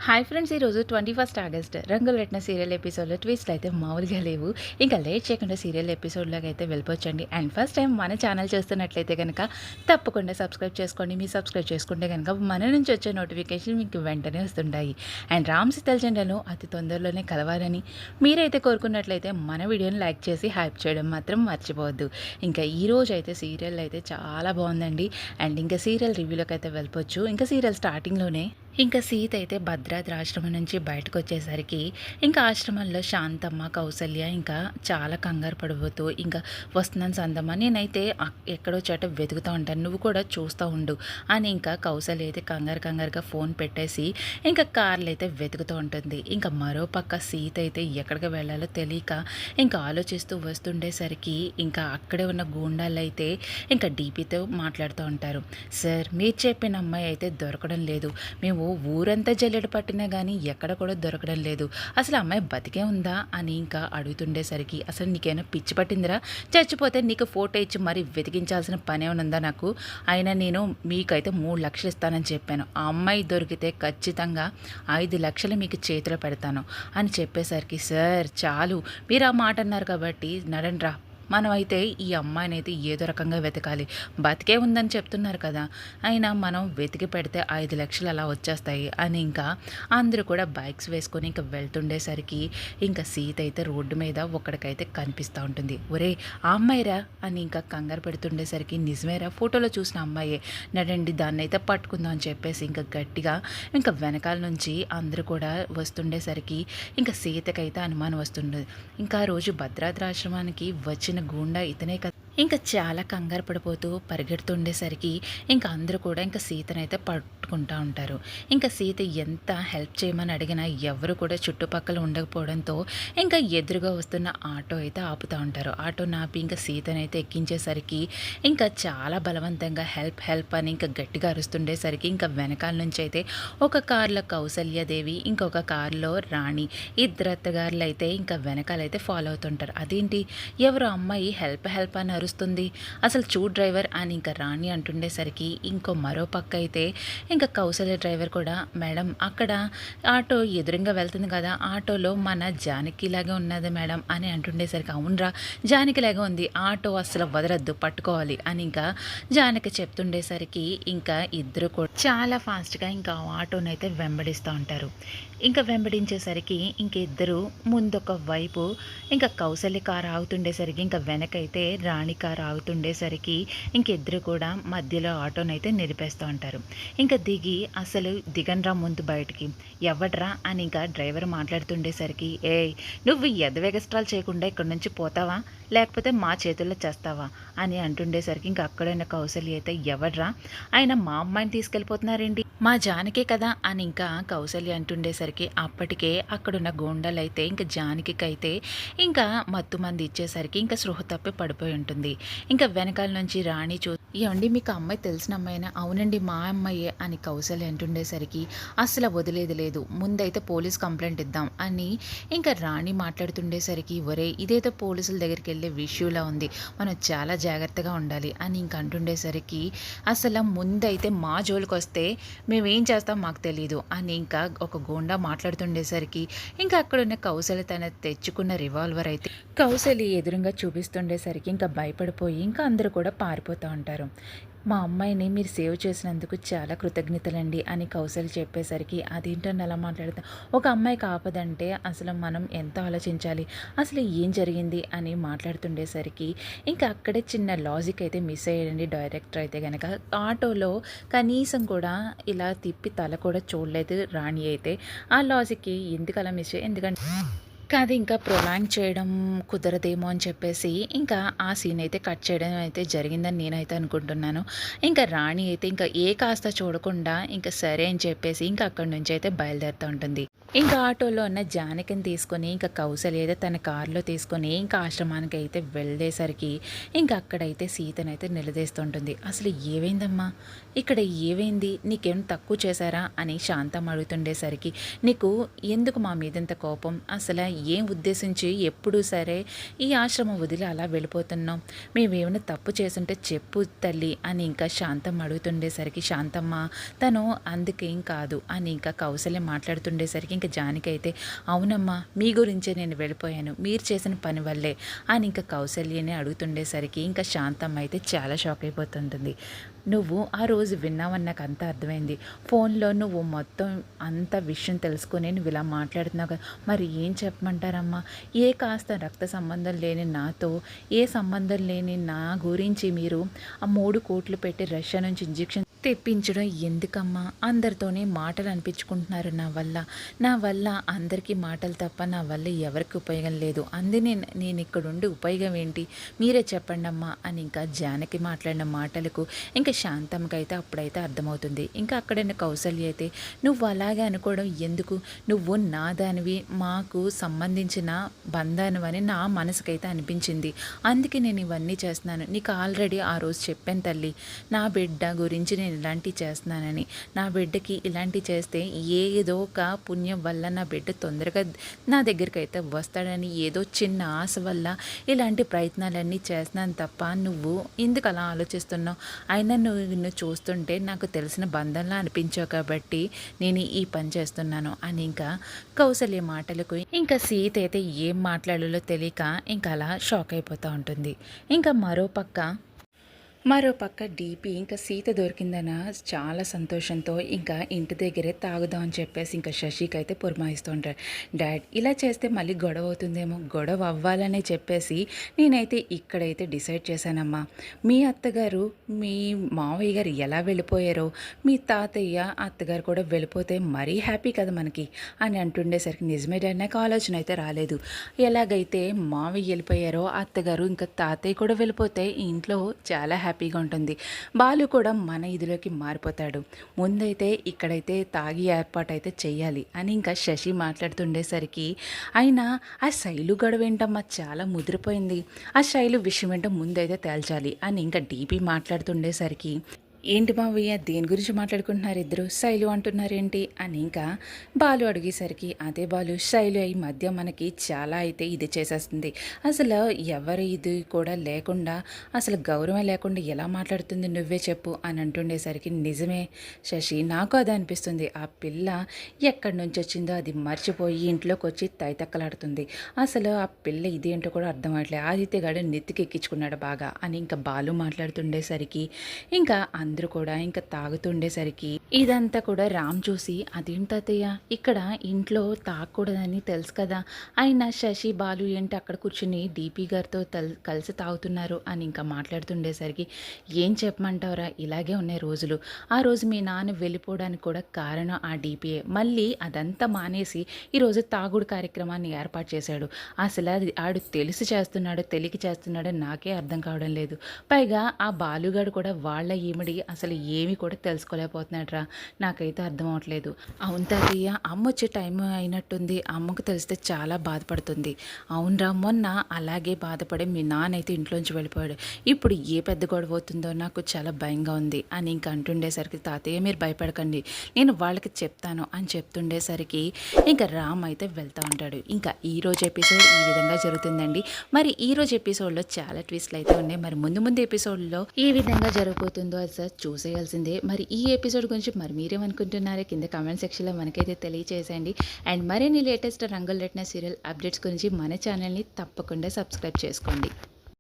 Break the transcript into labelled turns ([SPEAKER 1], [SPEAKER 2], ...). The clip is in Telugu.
[SPEAKER 1] హాయ్ ఫ్రెండ్స్, ఈరోజు 21 ఆగస్ట్ రంగులు పెట్టిన సీరియల్ ఎపిసోడ్లో ట్విస్ట్లు అయితే మామూలుగా లేవు. ఇంకా లేట్ చేయకుండా సీరియల్ ఎపిసోడ్లోకి అయితే వెళ్ళిపోవచ్చండి. అండ్ ఫస్ట్ టైం మన ఛానల్ చూస్తున్నట్లయితే కనుక తప్పకుండా సబ్స్క్రైబ్ చేసుకోండి. మీరు సబ్స్క్రైబ్ చేసుకుంటే కనుక మన నుంచి వచ్చే నోటిఫికేషన్ మీకు వెంటనే వస్తుంటాయి. అండ్ రామ్ సీతల జంటను అతి తొందరలోనే కలవాలని మీరైతే కోరుకున్నట్లయితే మన వీడియోని లైక్ చేసి హైప్ చేయడం మాత్రం మర్చిపోవద్దు. ఇంకా ఈరోజు అయితే సీరియల్ అయితే చాలా బాగుందండి. అండ్ ఇంకా సీరియల్ రివ్యూలోకి అయితే వెళ్ళిపోవచ్చు. ఇంకా సీరియల్ స్టార్టింగ్లోనే ఇంకా సీత అయితే భద్రాద్రి ఆశ్రమం నుంచి బయటకు వచ్చేసరికి ఇంకా ఆశ్రమంలో శాంతమ్మ, కౌసల్య ఇంకా చాలా కంగారు పడిపోతూ ఇంకా వస్తున్నాను సందమ్మ, నేనైతే ఎక్కడో చోట వెతుకుతూ ఉంటాను, నువ్వు కూడా చూస్తూ ఉండు అని ఇంకా కౌసల్య అయితే కంగారుగా ఫోన్ పెట్టేసి ఇంకా కార్లు అయితే వెతుకుతూ ఉంటుంది. ఇంకా మరో పక్క సీత అయితే ఎక్కడికి వెళ్ళాలో తెలియక ఇంకా ఆలోచిస్తూ వస్తుండేసరికి ఇంకా అక్కడే ఉన్న గూండాలు అయితే ఇంకా డీపీతో మాట్లాడుతూ ఉంటారు. సార్, మీరు చెప్పిన అమ్మాయి అయితే దొరకడం లేదు, మేము ఊరంతా జల్లెడ పట్టినా కానీ ఎక్కడ కూడా దొరకడం లేదు, అసలు అమ్మాయి బతికే ఉందా అని ఇంకా అడుగుతుండేసరికి అసలు నీకేమైనా పిచ్చి పట్టిందిరా, చచ్చిపోతే నీకు ఫోటో ఇచ్చి మరి వెతికించాల్సిన పని ఏమైనా ఉందా నాకు, అయినా నేను మీకైతే 3 లక్షలు ఇస్తానని చెప్పాను, ఆ అమ్మాయి దొరికితే ఖచ్చితంగా 5 లక్షలు మీకు చేతిలో పెడతాను అని చెప్పేసరికి సార్ చాలు, మీరు ఆ మాట అన్నారు కాబట్టి నడండ్రా, మనమైతే ఈ అమ్మాయిని అయితే ఏదో రకంగా వెతకాలి, బతికే ఉందని చెప్తున్నారు కదా, అయినా మనం వెతికి పెడితే 5 లక్షలు అలా వచ్చేస్తాయి అని ఇంకా అందరూ కూడా బైక్స్ వేసుకొని ఇంకా వెళ్తుండేసరికి ఇంకా సీత అయితే రోడ్డు మీద ఒక్కడికైతే కనిపిస్తూ ఉంటుంది. ఒరే ఆ అమ్మాయిరా అని ఇంకా కంగారు పెడుతుండేసరికి నిజమేరా, ఫోటోలో చూసిన అమ్మాయే, నడండి దాన్ని అయితే పట్టుకుందాం అని చెప్పేసి ఇంకా గట్టిగా ఇంకా వెనకాల నుంచి అందరూ కూడా వస్తుండేసరికి ఇంకా సీతకైతే అనుమానం వస్తుండదు. ఇంకా ఆ రోజు భద్రాద్రాశ్రమానికి వచ్చిన గూండా ఇతనే కదా, ఇంకా చాలా కంగారు పడిపోతూ పరిగెడుతుండేసరికి ఇంకా అందరూ కూడా ఇంకా సీతనైతే పట్టుకుంటూ ఉంటారు. ఇంకా సీత ఎంత హెల్ప్ చేయమని అడిగినా ఎవరు కూడా చుట్టుపక్కల ఉండకపోవడంతో ఇంకా ఎదురుగా వస్తున్న ఆటో అయితే ఆపుతూ ఉంటారు. ఆటో నాపి ఇంకా సీతనైతే ఎక్కించేసరికి ఇంకా చాలా బలవంతంగా హెల్ప్ అని ఇంకా గట్టిగా అరుస్తుండేసరికి ఇంకా వెనకాల నుంచి అయితే ఒక కారులో కౌసల్యాదేవి, ఇంకొక కారులో రాణి, ఇద్దరు అత్తగారులు అయితే ఇంకా వెనకాలైతే ఫాలో అవుతుంటారు. అదేంటి ఎవరు అమ్మాయి హెల్ప్ అని అరుస్తుంది, అసలు చూడ్ డ్రైవర్ అని ఇంకా రాణి అంటుండేసరికి ఇంకో మరో పక్క అయితే ఇంకా కౌసల్య డ్రైవర్ కూడా మేడం అక్కడ ఆటో ఎదురుగా వెళ్తుంది కదా, ఆటోలో మన జానకిలాగే ఉన్నది మేడం అని అంటుండేసరికి అవునరా జానకిలాగే ఉంది, ఆటో అసలు వదలద్దు పట్టుకోవాలి అని ఇంకా జానకి చెప్తుండేసరికి ఇంకా ఇద్దరు కూడా చాలా ఫాస్ట్గా ఇంకా ఆటోనైతే వెంబడిస్తూ ఉంటారు. ఇంకా వెంబడించేసరికి ఇంక ఇద్దరు ముందొక వైపు ఇంకా కౌసల్య కారు ఆగుతుండేసరికి ఇంకా వెనకైతే రాణి కారు ఆగుతుండేసరికి ఇంకిద్దరు కూడా మధ్యలో ఆటోనైతే నిలిపేస్తూ ఉంటారు. ఇంకా దిగి అసలు దిగండ్రా ముందు బయటికి, ఎవడ్రా అని ఇంకా డ్రైవర్ మాట్లాడుతుండేసరికి నువ్వు ఎదవెగస్ట్రాలు చేయకుండా ఇక్కడి నుంచి పోతావా లేకపోతే మా చేతుల్లో చేస్తావా అని అంటుండేసరికి ఇంకా అక్కడున్న కౌసల్య అయితే ఎవడ్రా, ఆయన మా అమ్మాయిని తీసుకెళ్ళిపోతున్నారేంటి, మా జానకే కదా అని ఇంకా కౌసల్య అంటుండేసరికి అప్పటికే అక్కడున్న గోండాలు అయితే ఇంకా జానకికైతే ఇంకా మత్తు మంది ఇచ్చేసరికి ఇంకా స్పృహ తప్పి పడిపోయి ఉంటుంది. ఇంకా వెనకాల నుంచి రాణి ఏమండి మీకు అమ్మాయి తెలిసిన అమ్మాయినా, అవునండి మా అమ్మాయే అని కౌసల్య అంటుండేసరికి అసలు వదిలేది లేదు, ముందైతే పోలీస్ కంప్లైంట్ ఇద్దాం అని ఇంకా రాణి మాట్లాడుతుండేసరికి ఒరే ఇదేదో పోలీసుల దగ్గరికి వెళ్ళే విషయంలా ఉంది, మనం చాలా జాగ్రత్తగా ఉండాలి అని ఇంక అంటుండేసరికి అసలు ముందైతే మా జోలికి వస్తే మేమేం చేస్తాం మాకు తెలీదు అని ఇంకా ఒక గోండా మాట్లాడుతుండేసరికి ఇంకా అక్కడున్న కౌసల్య తన తెచ్చుకున్న రివాల్వర్ అయితే కౌసల్య ఎదురుగా చూపిస్తుండేసరికి ఇంకా భయపడిపోయి ఇంకా అందరూ కూడా పారిపోతూ ఉంటారు. మా అమ్మాయిని మీరు సేవ్ చేసినందుకు చాలా కృతజ్ఞతలండి అని కౌసల్య చెప్పేసరికి అదేంటని అలా మాట్లాడతాం, ఒక అమ్మాయికి ఆపదంటే అసలు మనం ఎంత ఆలోచించాలి, అసలు ఏం జరిగింది అని మాట్లాడుతుండేసరికి ఇంకా అక్కడే చిన్న లాజిక్ అయితే మిస్ అయ్యాడండి డైరెక్టర్ అయితే కనుక, ఆటోలో కనీసం కూడా ఇలా తిప్పి తల కూడా చూడలేదు రాణి అయితే, ఆ లాజిక్కి ఎందుకు అలా మిస్ ఎందుకంటే కాదు ఇంకా ప్రొలాంగ్ చేయడం కుదరదేమో అని చెప్పేసి ఇంకా ఆ సీన్ అయితే కట్ చేయడం అయితే జరిగిందని నేనైతే అనుకుంటున్నాను. ఇంకా రాణి అయితే ఇంకా కాస్త చూడకుండా ఇంకా సరే అని చెప్పేసి ఇంకా అక్కడి నుంచి అయితే బయలుదేరుతూ ఉంటుంది. ఇంకా ఆటోలో ఉన్న జానకిని తీసుకొని ఇంకా కౌసల్య అయితే తన కారులో తీసుకొని ఇంకా ఆశ్రమానికి అయితే వెళ్ళేసరికి ఇంకా అక్కడైతే సీతనైతే నిలదీస్తుంటుంది. అసలు ఏమైందమ్మా, ఇక్కడ ఏమైంది, నీకేం తక్కువ చేశారా అని శాంతం అడుగుతుండేసరికి నీకు ఎందుకు మా మీద ఇంత కోపం, అసలు ఏం ఉద్దేశించి ఎప్పుడూ సరే ఈ ఆశ్రమం వదిలి అలా వెళ్ళిపోతున్నాం? మేమేమైనా తప్పు చేసుంటే చెప్పు తల్లి అని ఇంకా శాంతమ్మ అడుగుతుండేసరికి, శాంతమ్మ తను అందుకేం కాదు అని ఇంకా కౌసల్య మాట్లాడుతుండేసరికి ఇంకా జానకి అయితే, అవునమ్మా మీ గురించే నేను వెళ్ళిపోయాను, మీరు చేసిన పని వల్లే అని ఇంకా కౌసల్యని అడుగుతుండేసరికి ఇంకా శాంతమ్మ అయితే చాలా షాక్ అయిపోతుంటుంది. నువ్వు ఆ రోజు విన్నావని నాకు అంతా అర్థమైంది. ఫోన్లో నువ్వు మొత్తం అంత విషయం తెలుసుకొని నువ్వు ఇలా మాట్లాడుతున్నావు కదా, మరి ఏం చెప్పమంటారమ్మా? ఏ కాస్త రక్త సంబంధం లేని నాతో, ఏ సంబంధం లేని నా గురించి మీరు ఆ 3 కోట్లు పెట్టి రష్యా నుంచి ఇంజెక్షన్ తెప్పించడం ఎందుకమ్మా? అందరితోనే మాటలు అనిపించుకుంటున్నారు నా వల్ల అందరికీ మాటలు తప్ప నా వల్ల ఎవరికి ఉపయోగం లేదు. నేను ఇక్కడుండి ఉపయోగం ఏంటి? మీరే చెప్పండి అమ్మా అని ఇంకా జానకి మాట్లాడిన మాటలకు ఇంకా శాంతమ్మకి అయితే అప్పుడైతే అర్థమవుతుంది. ఇంకా అక్కడైన కౌసల్య అయితే, నువ్వు అలాగే అనుకోవడం ఎందుకు? నువ్వు నా దానివి, మాకు సంబంధించిన బంధానివని నా మనసుకైతే అనిపించింది, అందుకే నేను ఇవన్నీ చేస్తున్నాను. నీకు ఆల్రెడీ ఆ రోజు చెప్పాను తల్లి, నా బిడ్డ గురించి నేను ఇలాంటివి చేస్తున్నానని. నా బిడ్డకి ఇలాంటివి చేస్తే ఏదో ఒక పుణ్యం వల్ల నా బిడ్డ తొందరగా నా దగ్గరికి అయితే వస్తాడని ఏదో చిన్న ఆశ వల్ల ఇలాంటి ప్రయత్నాలన్నీ చేస్తున్నాను తప్ప నువ్వు ఎందుకు అలా ఆలోచిస్తున్నావు? అయినా నువ్వు చూస్తుంటే నాకు తెలిసిన బంధంలా అనిపించావు కాబట్టి నేను ఈ పని చేస్తున్నాను అని ఇంకా కౌసల్య మాటలకు ఇంకా సీత అయితే ఏం మాట్లాడాలో తెలియక ఇంకా అలా షాక్ అయిపోతూ ఉంటుంది. ఇంకా మరోపక్క డీపీ ఇంకా సీత దొరికిందన చాలా సంతోషంతో ఇంకా ఇంటి దగ్గరే తాగుదాం అని చెప్పేసి ఇంకా శశికి అయితే పురమాయిస్తూ ఉంటాడు. డాడ్ ఇలా చేస్తే మళ్ళీ గొడవ అవుతుందేమో, గొడవ అవ్వాలనే చెప్పేసి నేనైతే ఇక్కడైతే డిసైడ్ చేశానమ్మా. మీ అత్తగారు మీ మావయ్య గారు ఎలా వెళ్ళిపోయారో మీ తాతయ్య అత్తగారు కూడా వెళ్ళిపోతే మరీ హ్యాపీ కదా మనకి అని అంటుండేసరికి, నిజమే డాడ్ నాకు ఆలోచన అయితే రాలేదు. ఎలాగైతే మావయ్య వెళ్ళిపోయారో అత్తగారు ఇంకా తాతయ్య కూడా వెళ్ళిపోతే ఈ ఇంట్లో చాలా హ్యాపీగా ఉంటుంది. బాలు కూడా మన ఇదిలోకి మారిపోతాడు. ముందైతే ఇక్కడైతే తాగి ఏర్పాటు అయితే చెయ్యాలి అని ఇంకా శశి మాట్లాడుతుండేసరికి, అయినా ఆ శైలు గొడవ ఏంటమ్మా చాలా ముదిరిపోయింది, ఆ శైలు విషయం ఏంటో ముందైతే తేల్చాలి అని ఇంకా డీపీ మాట్లాడుతుండేసరికి, ఏంటి మావయ్య దేని గురించి మాట్లాడుకుంటున్నారు ఇద్దరు, శైలు అంటున్నారేంటి అని ఇంకా బాలు అడిగేసరికి, అదే బాలు శైలు ఈ మధ్య మనకి చాలా అయితే ఇది చేసేస్తుంది, అసలు ఎవరి ఇది కూడా లేకుండా అసలు గౌరవం లేకుండా ఎలా మాట్లాడుతుంది నువ్వే చెప్పు అని అంటుండేసరికి, నిజమే శశి నాకు అది అనిపిస్తుంది, ఆ పిల్ల ఎక్కడి నుంచి వచ్చిందో అది మర్చిపోయి ఇంట్లోకి వచ్చి తైతక్కలాడుతుంది, అసలు ఆ పిల్ల ఇదేంటో కూడా అర్థం అవ్వట్లేదు, ఆదిత్య గారు నెత్తికి ఎక్కించుకున్నాడు బాగా అని ఇంకా బాలు మాట్లాడుతుండేసరికి ఇంకా అందరూ కూడా ఇంకా తాగుతుండేసరికి ఇదంతా కూడా రామ్ చూసి, అదేంటి తాతయ్య ఇక్కడ ఇంట్లో తాగకూడదని తెలుసు కదా, అయినా శశి బాలు ఏంటి అక్కడ కూర్చుని డీపీ గారితో కలిసి తాగుతున్నారు అని ఇంకా మాట్లాడుతుండేసరికి, ఏం చెప్పమంటావురా ఇలాగే ఉన్నాయి రోజులు, ఆ రోజు మీ నాన్న వెళ్ళిపోవడానికి కూడా కారణం ఆ డీపీఏ, మళ్ళీ అదంతా మానేసి ఈరోజు తాగుడు కార్యక్రమాన్ని ఏర్పాటు చేశాడు, అసలు అది ఆడు తెలిసి చేస్తున్నాడో తెలియక చేస్తున్నాడో నాకే అర్థం కావడం లేదు, పైగా ఆ బాలుగాడు కూడా వాళ్ళ ఈమిడి అసలు ఏమి కూడా తెలుసుకోలేకపోతున్నాడురా, నాకైతే అర్థం అవ్వట్లేదు. అవును తాతయ్య అమ్మ వచ్చే టైం అయినట్టుంది, అమ్మకు తెలిస్తే చాలా బాధపడుతుంది. అవునరా మొన్న అలాగే బాధపడి మీ నాన్న అయితే ఇంట్లోంచి వెళ్ళిపోయాడు, ఇప్పుడు ఏ పెద్ద గొడవ అవుతుందో నాకు చాలా భయంగా ఉంది అని ఇంకా అంటుండేసరికి, తాతయ్య మీరు భయపడకండి నేను వాళ్ళకి చెప్తాను అని చెప్తుండేసరికి ఇంకా రామ్ అయితే వెళ్తూ ఉంటాడు. ఇంకా ఈరోజు ఎపిసోడ్ ఈ విధంగా జరుగుతుందండి. మరి ఈరోజు ఎపిసోడ్లో చాలా ట్విస్ట్లు అయితే ఉన్నాయి, మరి ముందు ఎపిసోడ్లో ఏ విధంగా జరగబోతుందో అది చూసేయాల్సిందే. మరి ఈ ఎపిసోడ్ గురించి మరి మీరేమనుకుంటున్నారో కింద కామెంట్ సెక్షన్లో మనకైతే తెలియజేసేయండి. అండ్ మరిన్ని లేటెస్ట్ రంగుల రత్న సీరియల్ అప్డేట్స్ గురించి మన ఛానల్ని తప్పకుండా సబ్స్క్రైబ్ చేసుకోండి.